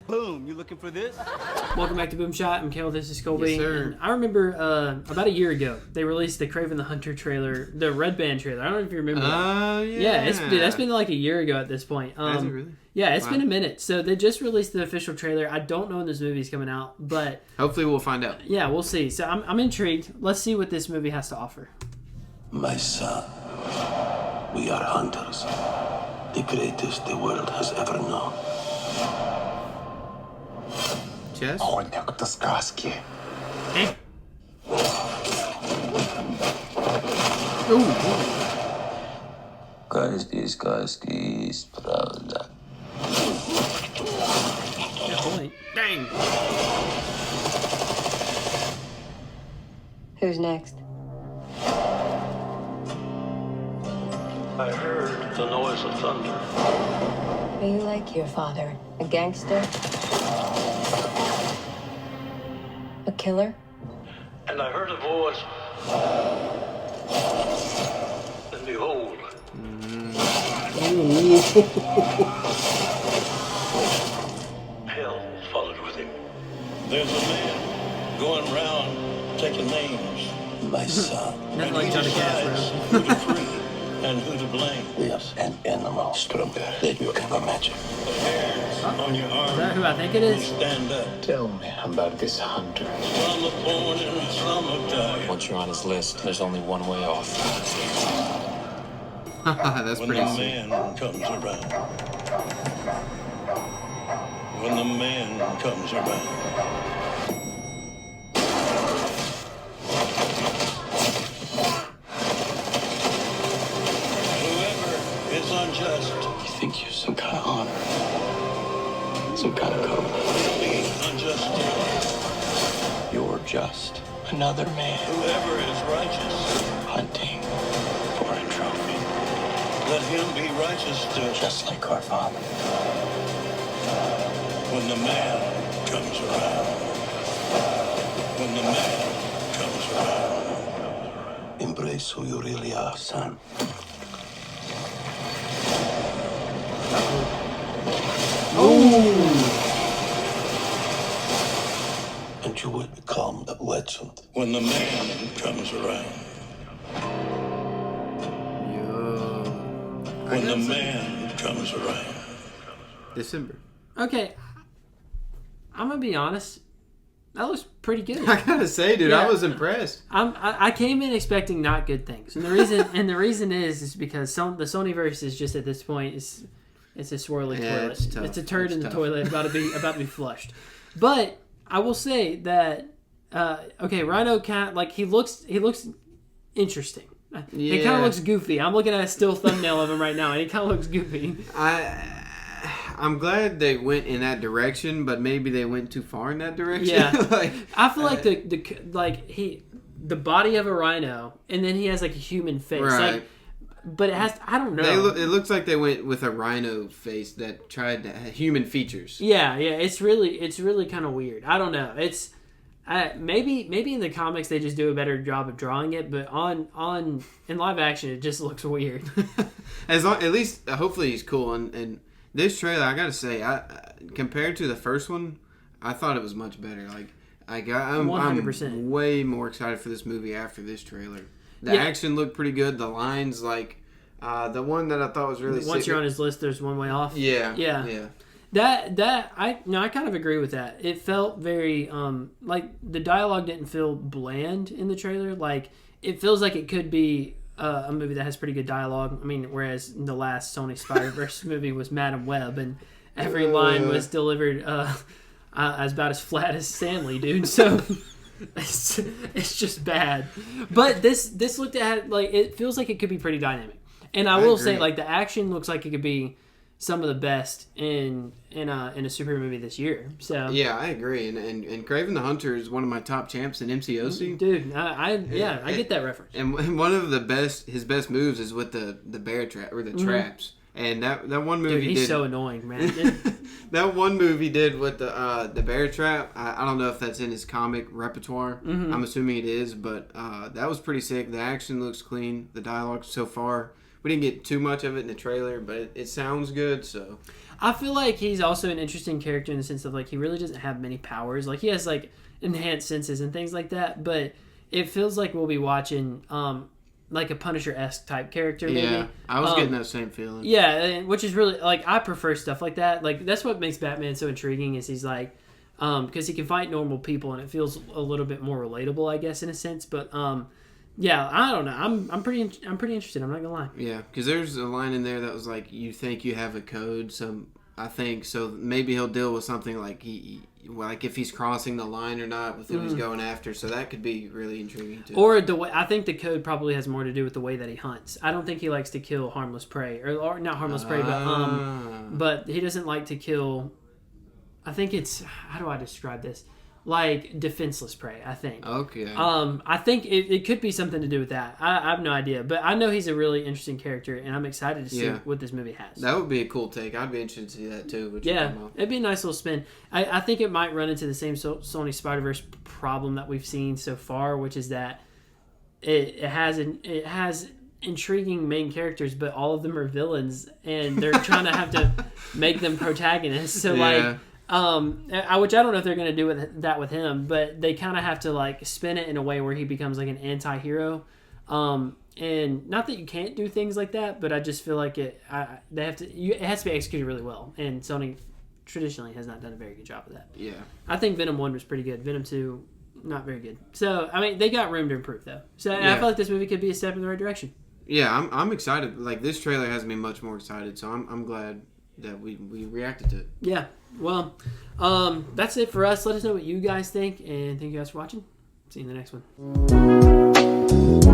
Boom, you looking for this? Welcome back to Boom Shot. I'm Kale, this is Colby. Yes, sir. And I remember about a year ago, they released the Kraven the Hunter trailer, the Red Band trailer. I don't know if you remember that. Yeah. That's been like a year ago at this point. Has it really? Yeah, it's been a minute. So they just released the official trailer. I don't know when this movie's coming out, but... Hopefully we'll find out. Yeah, we'll see. So I'm intrigued. Let's see what this movie has to offer. My son, we are hunters. The greatest the world has ever known. Chess? Охотник до сказки. Каждый сказки есть правда. Yeah, point. Dang! Who's next? I heard the noise of thunder. Are you like your father? A gangster? A killer? And I heard a voice. And behold, hell followed with him. There's a man going round taking names. My son, Nothing And like he Johnny decides Cash, who to free and who to blame. there's an animal stronger than you can imagine. The hairs on your Is that arm who I think it will is? stand up. Tell me about this hunter. Some are born and some have died. Once you're on his list, there's only one way off. That's When the pretty sick. man comes around. When the man comes around. Whoever is unjust You think you're some kind of honor? Some kind of code? will be unjust too. You're just another man Whoever is righteous, hunting for a trophy. let him be righteous too. Just like our father. When the man comes around. When the man comes around. Embrace who you really are, son. And you will become a legend. When the man comes around. Yo. When the man comes around. December. Okay. I'm going to be honest. That looks pretty good. I gotta say, dude, Yeah. I was impressed. I came in expecting not good things, and the reason is because the Sonyverse is just at this point it's a swirly Yeah, toilet. it's tough. It's a turd It's in the tough. toilet about to be flushed. But I will say that Rhino cat, like he looks interesting. He kind Yeah. of looks goofy. I'm looking at a still thumbnail of him right now, and he kind of looks goofy. I'm glad they went in that direction, but maybe they went too far in that direction. Yeah. Like, I feel like the body of a rhino, and then he has like a human face. Right. Like, but it has. I don't know. it looks like they went with a rhino face that tried to have human features. Yeah. It's really kind of weird. I don't know. It's maybe in the comics they just do a better job of drawing it, but in live action it just looks weird. At least, hopefully he's cool. And this trailer, I gotta say, compared to the first one, I thought it was much better. I'm 100%. way more excited for this movie after this trailer. The Yeah. action looked pretty good. The lines, the one that I thought was really Once sick. you're on his list, there's one way off. Yeah. I kind of agree with that. It felt very like the dialogue didn't feel bland in the trailer. Like it feels like it could be a movie that has pretty good dialogue. I mean, whereas the last Sony Spider-Verse movie was Madam Web, and every line was delivered as about as flat as Stanley, dude. So it's just bad. But this looked at like it feels like it could be pretty dynamic. And I will agree. say, like the action looks like it could be some of the best in a superhero movie this year. So Yeah, I agree. And Kraven the Hunter is one of my top champs in MCOC. dude, I get that reference. And one of his best moves is with the bear trap or the traps. And that one movie Dude, he's did so annoying, man. that one move he did with the bear trap. I don't know if that's in his comic repertoire. Mm-hmm. I'm assuming it is, but that was pretty sick. The action looks clean. The dialogue so far, we didn't get too much of it in the trailer, but it sounds good. So I feel like he's also an interesting character in the sense of like he really doesn't have many powers. Like he has like enhanced senses and things like that, but it feels like we'll be watching like a Punisher-esque type character. Maybe. Yeah, I was getting that same feeling. Yeah, which is really like I prefer stuff like that. Like that's what makes Batman so intriguing is he's like because he can fight normal people and it feels a little bit more relatable, I guess, in a sense. But yeah, I don't know. I'm pretty interested. I'm not gonna lie. Yeah, because there's a line in there that was like, "You think you have a code?" So I think so. Maybe he'll deal with something like like if he's crossing the line or not with who he's going after. So that could be really intriguing too. Or the way I think the code probably has more to do with the way that he hunts. I don't think he likes to kill harmless prey, or not harmless prey, but he doesn't like to kill. I think it's how do I describe this? Like defenseless prey, I think. Okay. I think it could be something to do with that. I have no idea, but I know he's a really interesting character, and I'm excited to see what this movie has. That would be a cool take. I'd be interested to see that too. Yeah, it'd be a nice little spin. I think it might run into the same Sony Spider-Verse problem that we've seen so far, which is that it has intriguing main characters, but all of them are villains, and they're trying to have to make them protagonists. So like. Which I don't know if they're going to do with him, but they kind of have to like spin it in a way where he becomes like an anti-hero. And not that you can't do things like that, but I just feel like it has to be executed really well, and Sony traditionally has not done a very good job of that. Yeah, I think Venom 1 was pretty good. Venom 2, not very good. So I mean, they got room to improve though. So I feel like this movie could be a step in the right direction. Yeah, I'm excited. Like this trailer has me much more excited, so I'm glad that we reacted to it. Yeah. Well, that's it for us. Let us know what you guys think, and thank you guys for watching. See you in the next one.